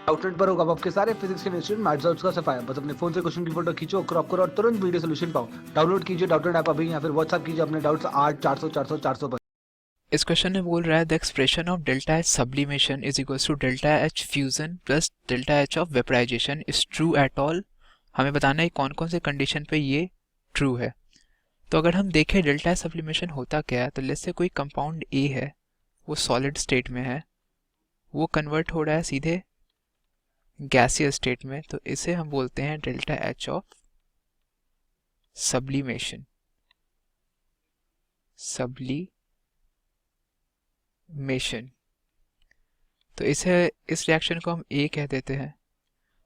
Outlet पर होगा आपके सारे फिजिक्स के इंस्टीट्यूट मैथ्स और उसका सफाया। बस अपने फोन से क्वेश्चन की फोटो खींचो, क्रॉप करो और तुरंत वीडियो सोल्यूशन पाओ। डाउनलोड कीजिए डाउटनेट ऐप अभी या फिर व्हाट्सएप कीजिए अपने डाउट्स 8 400 400 400 पर। इस क्वेश्चन में बोल रहा है the expression of delta H sublimation is equals to delta H fusion plus delta H of vaporization is true at all. हमें बताना है कौन कौन से कंडीशन पे ये ट्रू है। तो अगर हम देखें डेल्टा एच सब्लिमेशन होता क्या है, तो लेट्स से कोई कंपाउंड ए है, वो सॉलिड स्टेट में है, वो कन्वर्ट हो रहा है सीधे गैसियस स्टेट में, तो इसे हम बोलते हैं डेल्टा एच ऑफ सब्लिमेशन। तो इस रिएक्शन को हम ए कह देते हैं।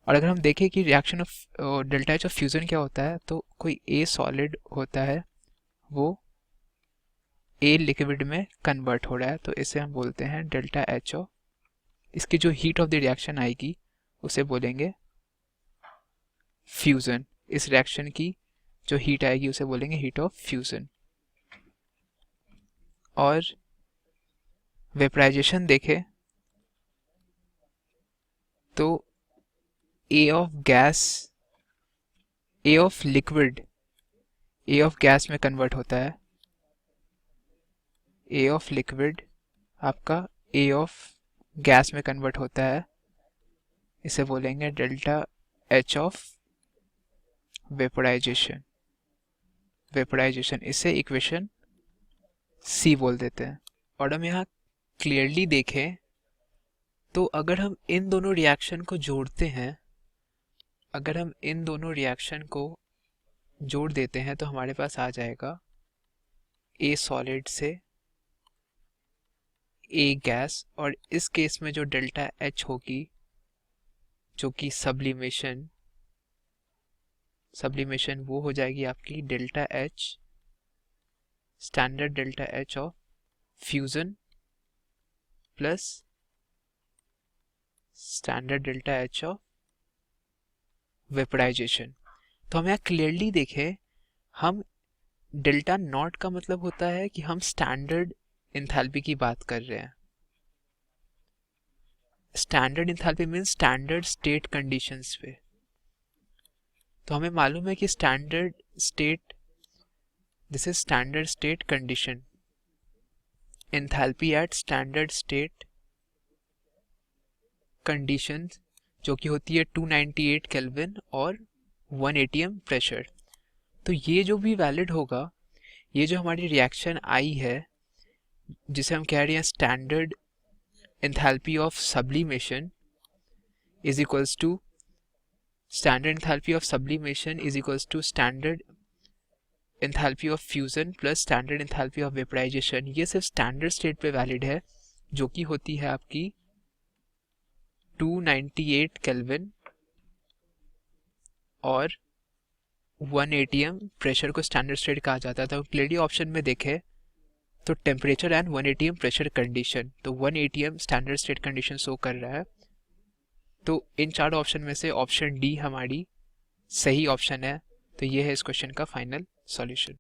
और अगर हम देखें कि reaction of delta H of fusion क्या होता है, तो कोई ए सॉलिड होता है, वो ए लिक्विड में कन्वर्ट हो रहा है, तो इसे हम बोलते हैं डेल्टा एच ऑफ, इसकी जो हीट ऑफ द रिएक्शन आएगी उसे बोलेंगे फ्यूजन। इस रिएक्शन की जो हीट आएगी उसे बोलेंगे हीट ऑफ फ्यूजन। और वेपराइजेशन देखें तो a of gas, a of liquid a of gas में कन्वर्ट होता है, ए ऑफ लिक्विड आपका ए ऑफ गैस में कन्वर्ट होता है, इसे बोलेंगे डेल्टा एच ऑफ वेपराइजेशन। इसे इक्वेशन सी बोल देते हैं। और हम यहाँ क्लियरली देखें तो अगर हम इन दोनों रिएक्शन को जोड़ते हैं, अगर हम इन दोनों रिएक्शन को जोड़ देते हैं तो हमारे पास आ जाएगा ए सॉलिड से ए गैस, और इस केस में जो डेल्टा एच होगी जो कि सब्लिमेशन वो हो जाएगी आपकी delta H, standard delta H of fusion plus standard delta H of vaporization. तो हम यहाँ क्लियरली देखें, हम डेल्टा नॉट का मतलब होता है कि हम स्टैंडर्ड इंथैल्पी की बात कर रहे हैं। Standard enthalpy means standard state conditions पे। तो हमें मालूम है कि standard state, this is standard state condition, enthalpy at standard state condition जो कि होती है 298 केल्विन और 1 atm प्रेशर। तो ये जो भी वैलिड होगा, ये जो हमारी रिएक्शन आई है जिसे हम कह रहे हैं standard enthalpy of sublimation is equals to standard enthalpy of sublimation is equals to standard enthalpy of fusion plus standard enthalpy of vaporization. ये सिर्फ स्टैंडर्ड स्टेट पे वैलिड है, जो कि होती है आपकी 298 केल्विन और 1 atm प्रेशर को स्टैंडर्ड स्टेट कहा जाता है। तो क्लियरली ऑप्शन में देखें तो temperature and 1 atm pressure condition, तो 1 atm standard state condition show कर रहा है। तो इन चार ऑप्शन में से ऑप्शन डी हमारी सही ऑप्शन है। तो ये है इस क्वेश्चन का फाइनल सॉल्यूशन।